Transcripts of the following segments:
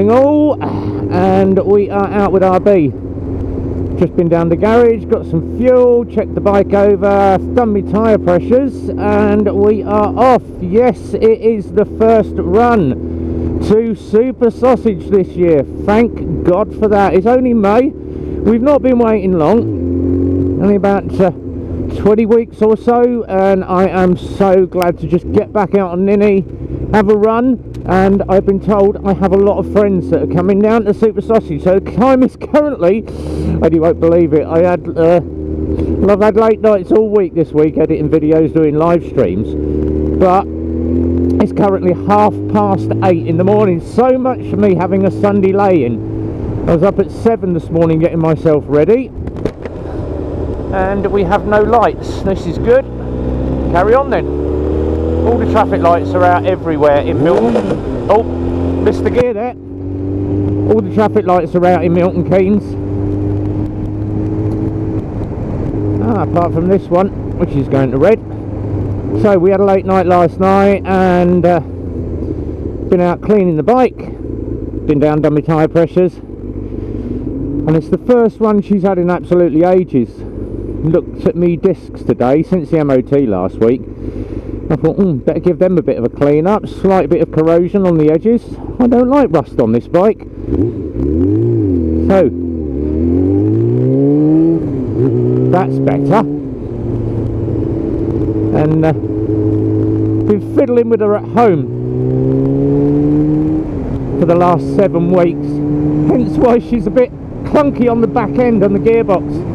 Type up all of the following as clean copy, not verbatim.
morning all, and we are out with RB. Just been down the garage, got some fuel, checked the bike over, done my tyre pressures, and we are off. Yes, it is the first run to Super Sausage this year. Thank God for that. It's only May. We've not been waiting long, only about 20 weeks or so, and I am so glad to just get back out on Ninny, have a run. And I've been told I have a lot of friends that are coming down to Super Sausage. So the time is currently, and you won't believe it, I've had late nights all week this week editing videos, doing live streams, but it's currently 8:30 in the morning. So much for me having a Sunday lay-in. I was up at 7 this morning getting myself ready, and we have no lights. This is good. Carry on then. All the traffic lights are out everywhere in Milton. Oh, missed the gear there. All the traffic lights are out in Milton Keynes. Apart from this one, which is going to red. So we had a late night last night, and been out cleaning the bike. Been down, done my tyre pressures. And it's the first one she's had in absolutely ages. Looked at me discs today, since the MOT last week. I thought, better give them a bit of a clean up, slight bit of corrosion on the edges. I don't like rust on this bike. So, that's better. And been fiddling with her at home for the last 7 weeks. Hence why she's a bit clunky on the back end on the gearbox.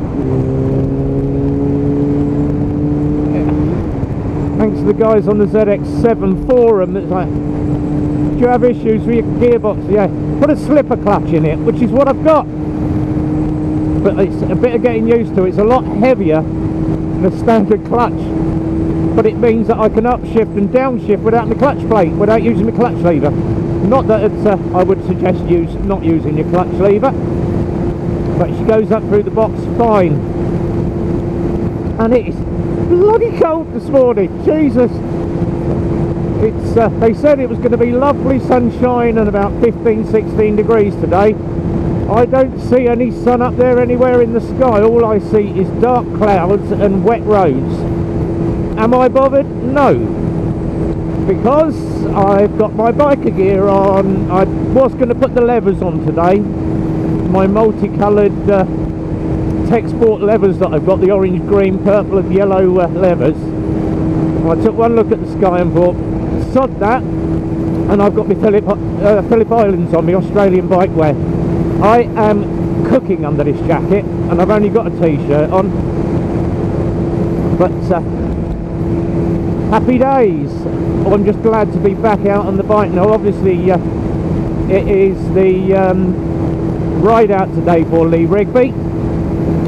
Thanks to the guys on the ZX-7 forum that's like, do you have issues with your gearbox? Yeah, put a slipper clutch in it, which is what I've got, but it's a bit of getting used to. It's a lot heavier than a standard clutch, but it means that I can upshift and downshift without the clutch plate, without using the clutch lever. Not that it's, I would suggest not using your clutch lever, but she goes up through the box fine. And it is bloody cold this morning, Jesus. It's they said it was going to be lovely sunshine and about 15-16 degrees today. I don't see any sun up there anywhere in the sky. All I see is dark clouds and wet roads. Am I bothered? No, because I've got my biker gear on. I was going to put the levers on today, my multicoloured tech sport levers that I've got, the orange, green, purple and yellow levers. I took one look at the sky and thought, sod that, and I've got my Phillip Islands on, my Australian bike wear. I am cooking under this jacket, and I've only got a t-shirt on, but happy days. I'm just glad to be back out on the bike now. Obviously it is the ride out today for Lee Rigby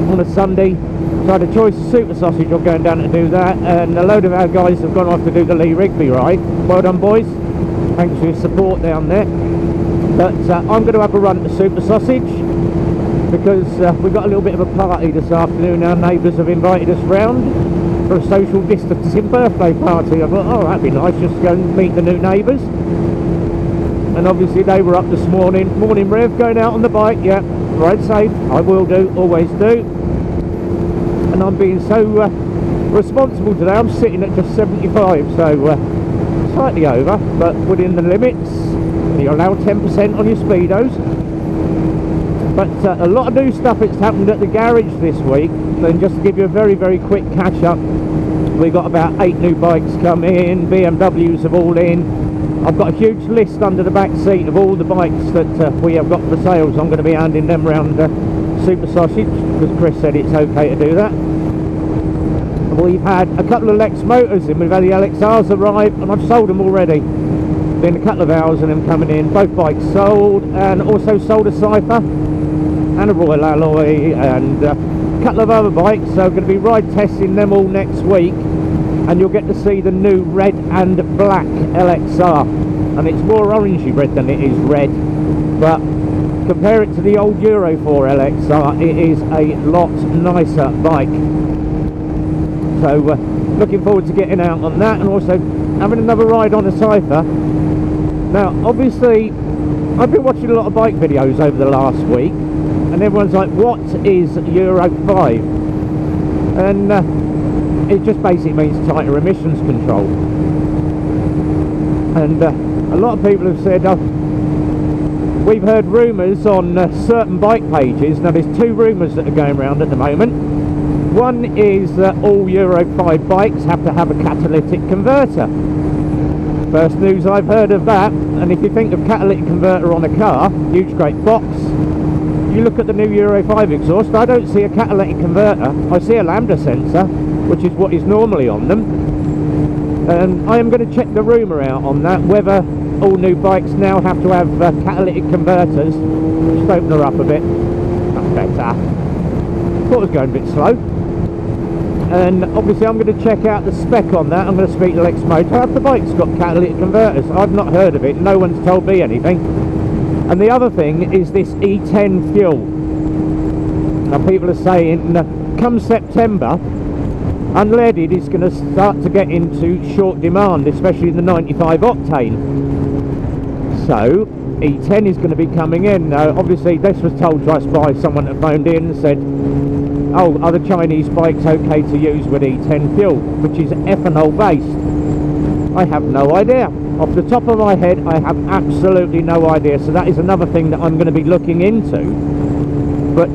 on a Sunday, so I had a choice of Super Sausage or going down to do that, and a load of our guys have gone off to do the Lee Rigby ride. Well done, boys, thanks for your support down there. But I'm going to have a run to Super Sausage because we've got a little bit of a party this afternoon. Our neighbours have invited us round for a social distancing birthday party. I thought, oh, that'd be nice, just to go and meet the new neighbours. And obviously they were up this morning. Morning, Rev, going out on the bike. Yeah, ride safe. I will do, always do. And I'm being so responsible today. I'm sitting at just 75, so slightly over, but within the limits. You're allowed 10% on your speedos. But a lot of new stuff that's happened at the garage this week. And just to give you a very, very quick catch up, we got about 8 new bikes come in. BMWs have all in. I've got a huge list under the back seat of all the bikes that we have got for sales. I'm going to be handing them around Super Sausage because Chris said it's okay to do that. We've had a couple of Lexmotos in. We've had the LXRs arrive, and I've sold them already. Been a couple of hours and them coming in. Both bikes sold, and also sold a Cypher and a Royal Alloy and a couple of other bikes. So I'm going to be ride testing them all next week, and you'll get to see the new red and black LXR, and it's more orangey red than it is red, but compare it to the old Euro 4 LXR, it is a lot nicer bike. So looking forward to getting out on that, and also having another ride on a Cypher. Now obviously I've been watching a lot of bike videos over the last week, and everyone's like, what is Euro 5? And it just basically means tighter emissions control. And a lot of people have said, we've heard rumours on certain bike pages. Now there's two rumours that are going around at the moment. One is that all Euro 5 bikes have to have a catalytic converter. First news I've heard of that. And if you think of catalytic converter on a car, huge great box, you look at the new Euro 5 exhaust, I don't see a catalytic converter. I see a lambda sensor, which is what is normally on them. And I am going to check the rumour out on that, whether all new bikes now have to have catalytic converters. Just open her up a bit. That's better. Thought it was going a bit slow. And obviously I'm going to check out the spec on that. I'm going to speak to Lexmoto. Have the bike's got catalytic converters? I've not heard of it. No one's told me anything. And the other thing is this E10 fuel. Now people are saying, come September, unleaded is going to start to get into short demand, especially in the 95 octane. So E10 is going to be coming in. Obviously this was told to us by someone that phoned in and said, oh, are the Chinese bikes okay to use with E10 fuel, which is ethanol based? I have no idea. Off the top of my head, I have absolutely no idea. So that is another thing that I'm going to be looking into. But,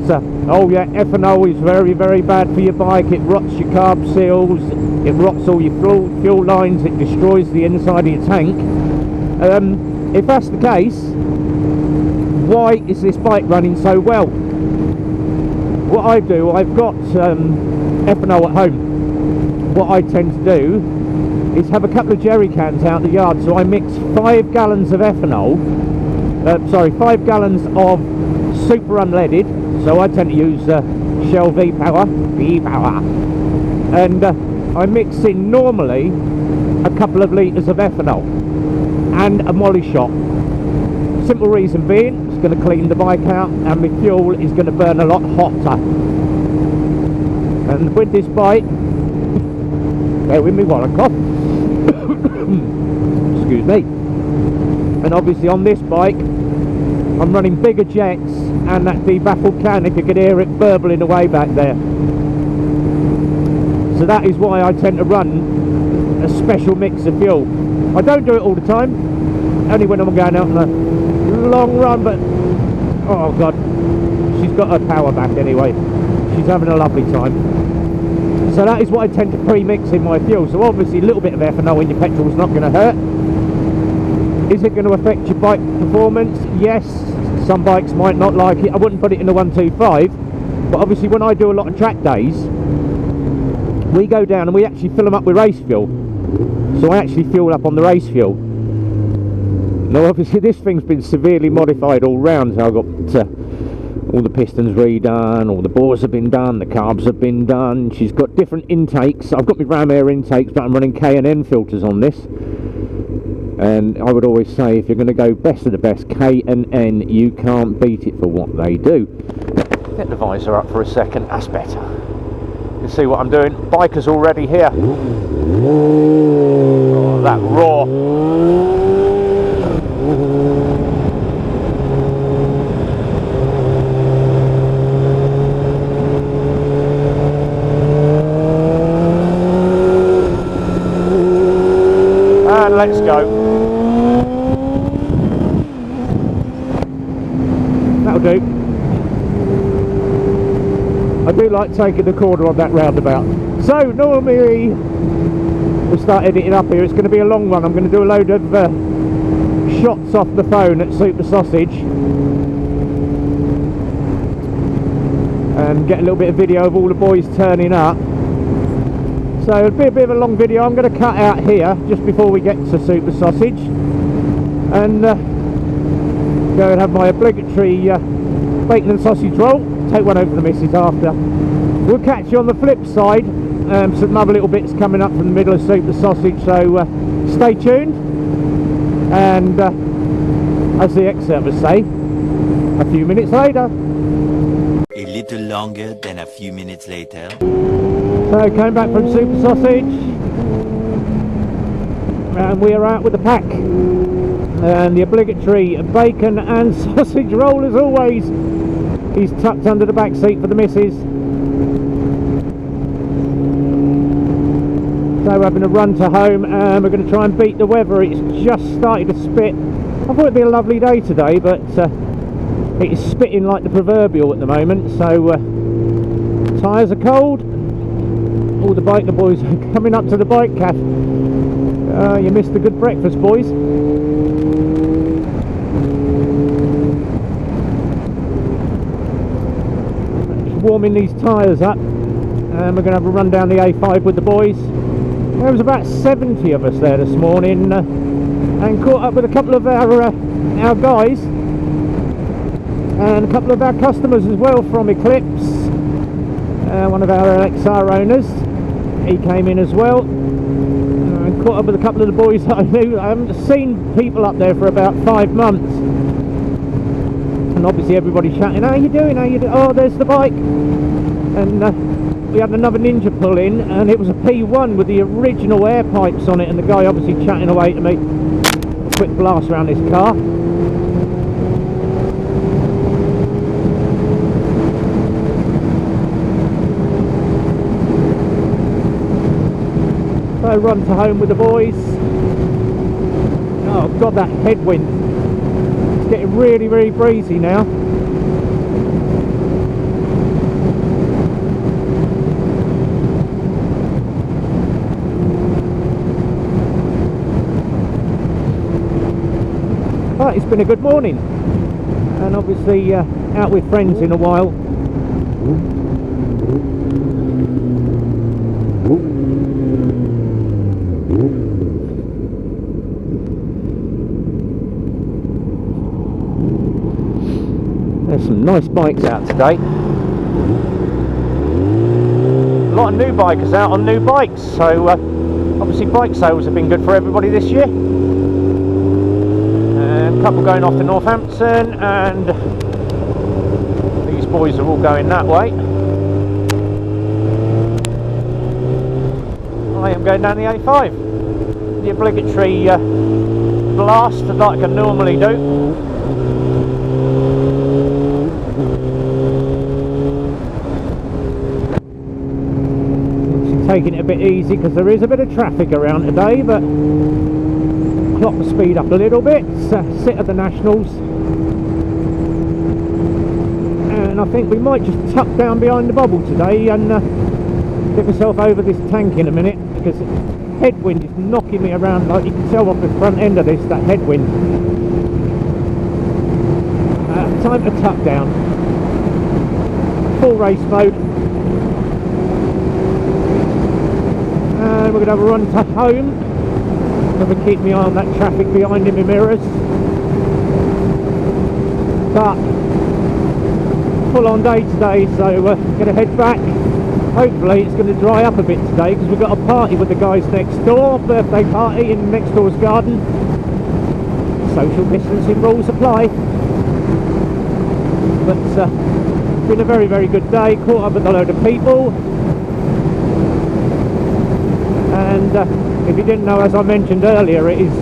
oh yeah, ethanol is very, very bad for your bike. It rots your carb seals, it rots all your fuel lines, it destroys the inside of your tank. If that's the case, why is this bike running so well? What I do, I've got ethanol at home. What I tend to do is have a couple of jerry cans out the yard, so I mix 5 gallons of ethanol, 5 gallons of super unleaded. So I tend to use Shell V-Power, and I mix in normally a couple of litres of ethanol and a molly shot. Simple reason being, it's going to clean the bike out and the fuel is going to burn a lot hotter. And with this bike, bear with me while I cough, excuse me, and obviously on this bike I'm running bigger jets and that debaffled can, if you could hear it burbling away back there. So that is why I tend to run a special mix of fuel. I don't do it all the time, only when I'm going out on a long run, but oh god, she's got her power back anyway. She's having a lovely time. So that is what I tend to pre-mix in my fuel. So obviously a little bit of ethanol in your petrol is not going to hurt. Is it going to affect your bike performance? Yes. Some bikes might not like it. I wouldn't put it in the 125, but obviously when I do a lot of track days, we go down and we actually fill them up with race fuel. So I actually fuel up on the race fuel. Now obviously this thing's been severely modified all round, so I've got all the pistons redone, all the bores have been done, the carbs have been done. She's got different intakes. I've got my ram air intakes, but I'm running K&N filters on this. And I would always say, if you're going to go best of the best, K&N, you can't beat it for what they do. Get the visor up for a second, that's better. You see what I'm doing? Biker's already here. Oh, that roar. And let's go. That'll do. I do like taking the corner on that roundabout. So normally we'll start editing up here. It's going to be a long one. I'm going to do a load of shots off the phone at Super Sausage and get a little bit of video of all the boys turning up. So it'll be a bit of a long video. I'm going to cut out here just before we get to Super Sausage and go and have my obligatory bacon and sausage roll. Take one over to the missus after. We'll catch you on the flip side. Some other little bits coming up from the middle of Super Sausage, so stay tuned. And as the ex-servers say, a few minutes later. A little longer than a few minutes later. So came back from Super Sausage and we are out with the pack. And the obligatory bacon and sausage roll as always. He's tucked under the back seat for the missus. So we're having a run to home and we're going to try and beat the weather. It's just started to spit. I thought it'd be a lovely day today, but it is spitting like the proverbial at the moment. So tyres are cold. All the biker boys are coming up to the bike cafe. You missed a good breakfast, boys. Just warming these tyres up, and we're going to have a run down the A5 with the boys. There was about 70 of us there this morning, and caught up with a couple of our guys and a couple of our customers as well from Eclipse. One of our XR owners, he came in as well, and caught up with a couple of the boys that I knew. I haven't seen people up there for about 5 months, and obviously everybody's chatting, how you doing, how you doing? Oh, there's the bike. And we had another Ninja pull in, and it was a P1 with the original air pipes on it, and the guy obviously chatting away to me. A quick blast around this car. So run to home with the boys. Oh god, that headwind. It's getting really, really breezy now. But it's been a good morning, and obviously out with friends in a while. There's some nice bikes out today. A lot of new bikers out on new bikes, so obviously bike sales have been good for everybody this year. And a couple going off to Northampton, and these boys are all going that way. I am going down the A5. The obligatory blast like I normally do. Taking it a bit easy because there is a bit of traffic around today, but clock the speed up a little bit. Sit at the Nationals, and I think we might just tuck down behind the bubble today and get myself over this tank in a minute, because headwind is knocking me around, like you can tell off the front end of this, that headwind. Time to tuck down. Full race mode. And we're going to have a run to home. I'm going to keep my eye on that traffic behind in my mirrors. But full on day today, so we're going to head back. Hopefully it's going to dry up a bit today, because we've got a party with the guys next door, birthday party in next door's garden. Social distancing rules apply. But it's been a very, very good day. Caught up with a load of people. And if you didn't know, as I mentioned earlier, it is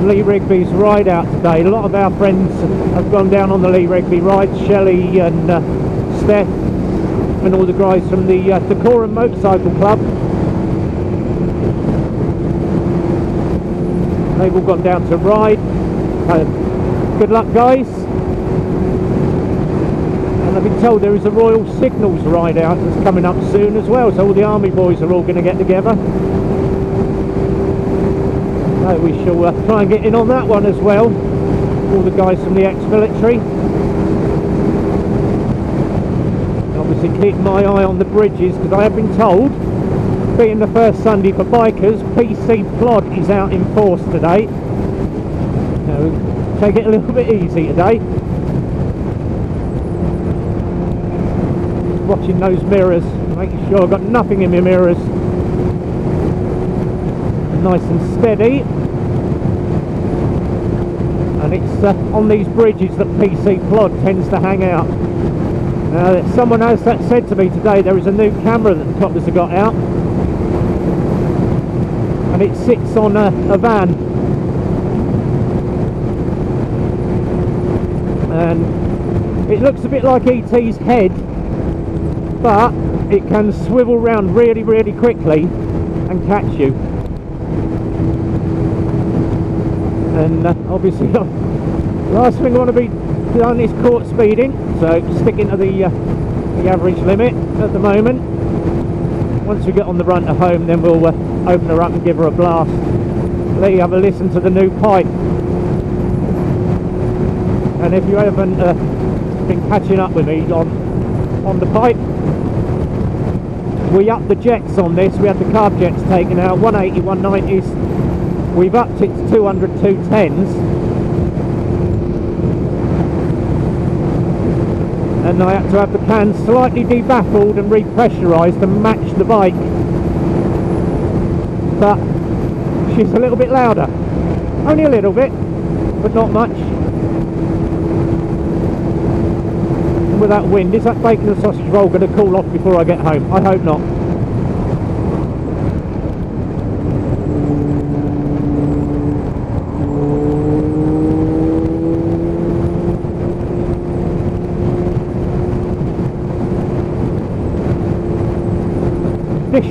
Lee Rigby's ride out today. A lot of our friends have gone down on the Lee Rigby ride. Shelley and Steph and all the guys from the Decorum Motorcycle Club. They've all gone down to ride. Good luck, guys. And I've been told there is a Royal Signals ride out that's coming up soon as well, so all the army boys are all going to get together. So we shall try and get in on that one as well, all the guys from the ex-military. Obviously keep my eye on the bridges, because I have been told, being the first Sunday for bikers, PC Plod is out in force today. So take it a little bit easy today. Watching those mirrors, making sure I've got nothing in my mirrors. Nice and steady. And it's on these bridges that PC Plod tends to hang out. Someone else that said to me today there is a new camera that the coppers have got out, and it sits on a van. It looks a bit like ET's head, but it can swivel round really, really quickly and catch you. And obviously, last thing I want to be done is caught speeding, so sticking to the average limit at the moment. Once we get on the run to home, then we'll open her up and give her a blast. Let you have a listen to the new pipe. And if you haven't been catching up with me on the pipe, we upped the jets on this. We had the carb jets taken out, 180, 190s. We've upped it to 200, 210s. And I had to have the can slightly debaffled and repressurised to match the bike. But she's a little bit louder. Only a little bit, but not much. And with that wind, is that bacon and sausage roll going to cool off before I get home? I hope not.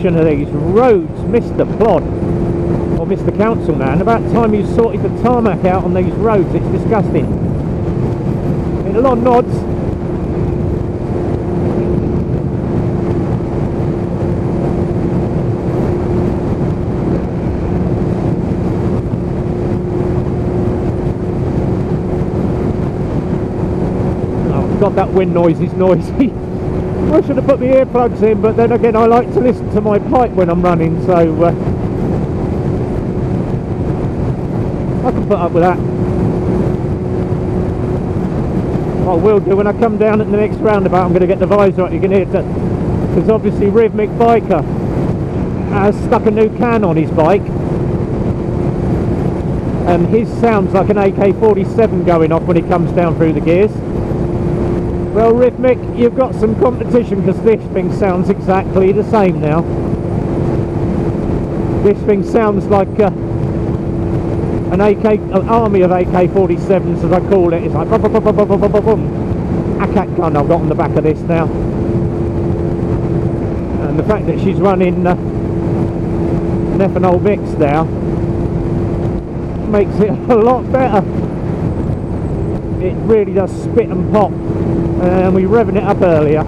Of these roads, Mr. Plod or Mr. Councilman, about time you sorted the tarmac out on these roads. It's disgusting. In a lot of nods. Oh god, that wind noise is noisy. I should have put my earplugs in, but then again I like to listen to my pipe when I'm running, so I can put up with that. I will do when I come down at the next roundabout. I'm going to get the visor up, you can hear it, because obviously Rhythmic Biker has stuck a new can on his bike, and his sounds like an AK-47 going off when he comes down through the gears. Well, Rhythmic, you've got some competition, because this thing sounds exactly the same now. This thing sounds like an army of AK-47s, as I call it. It's like boom, boom, boom, boom, boom, boom, boom, boom. ACAT gun I've got on the back of this now. And the fact that she's running ethanol mix now makes it a lot better. It really does spit and pop. And we were revving it up earlier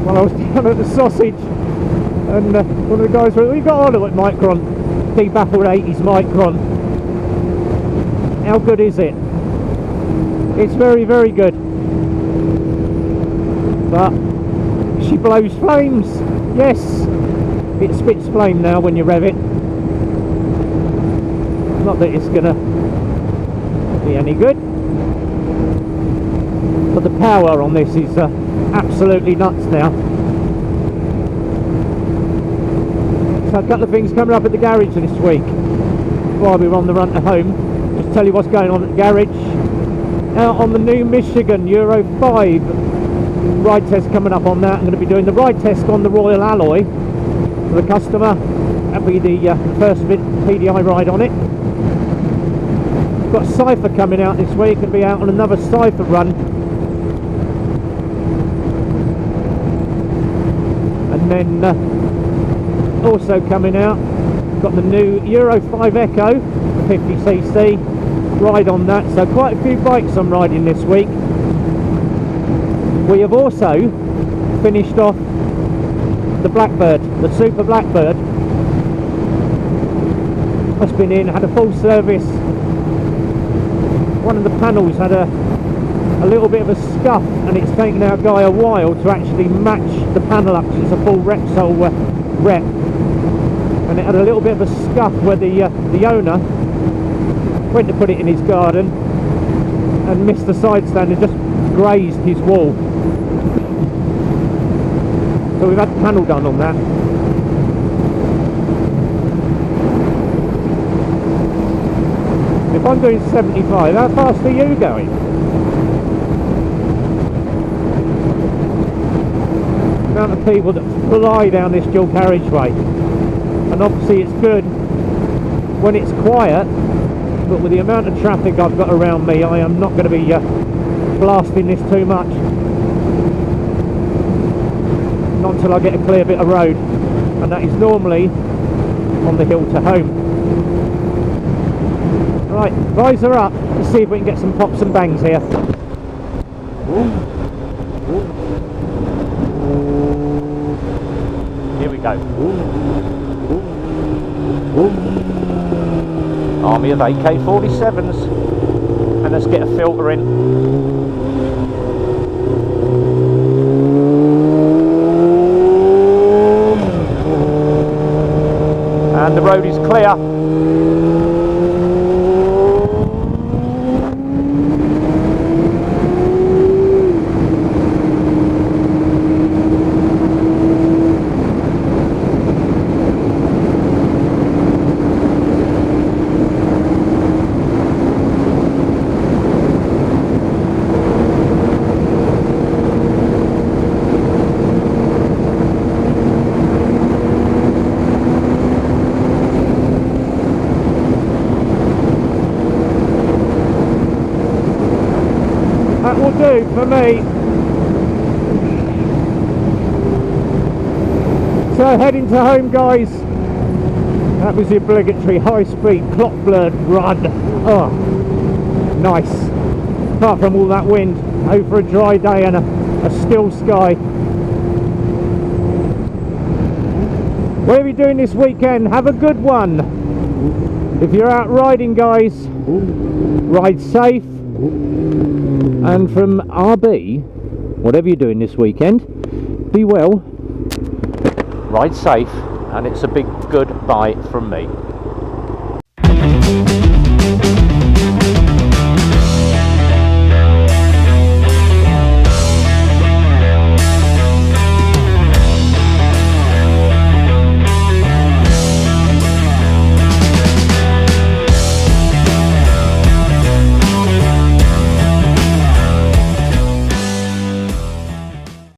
while I was down at the sausage, and one of the guys went, "We got on with Micron, debaffled 80s Micron. How good is it?" It's very, very good, but she blows flames. Yes, it spits flame now when you rev it. Not that it's gonna be any good, but the power on this is absolutely nuts now. So a couple of things coming up at the garage this week while we were on the run to home. Just tell you what's going on at the garage. Out on the new Michigan Euro 5 ride test coming up on that. I'm going to be doing the ride test on the Royal Alloy for the customer. That'll be the first PDI ride on it. We've got Cypher coming out this week, and be out on another Cypher run. And then also coming out, got the new Euro 5 Echo 50cc ride on that. So quite a few bikes I'm riding this week. We have also finished off the Blackbird, the Super Blackbird. That's been in, had a full service. One of the panels had a little bit of a scuff, and it's taken our guy a while to actually match the panel up, because it's a full Repsol rep, and it had a little bit of a scuff where the owner went to put it in his garden and missed the side stand and just grazed his wall. So we've had the panel done on that. If I'm doing 75, how fast are you going? The amount of people that fly down this dual carriageway, and obviously it's good when it's quiet, but with the amount of traffic I've got around me, I am not going to be blasting this too much. Not until I get a clear bit of road, and that is normally on the hill to home. Right, visor up. Let's see if we can get some pops and bangs here. Here we go. Army of AK-47s, and let's get a filter in. And the road is clear. That will do for me. So heading to home, guys. That was the obligatory high-speed clock blurred run. Oh, nice. Apart from all that wind, over a dry day and a still sky. What are you doing this weekend? Have a good one. If you're out riding, guys, ride safe. And from RB, whatever you're doing this weekend, be well, ride safe, and it's a big goodbye from me.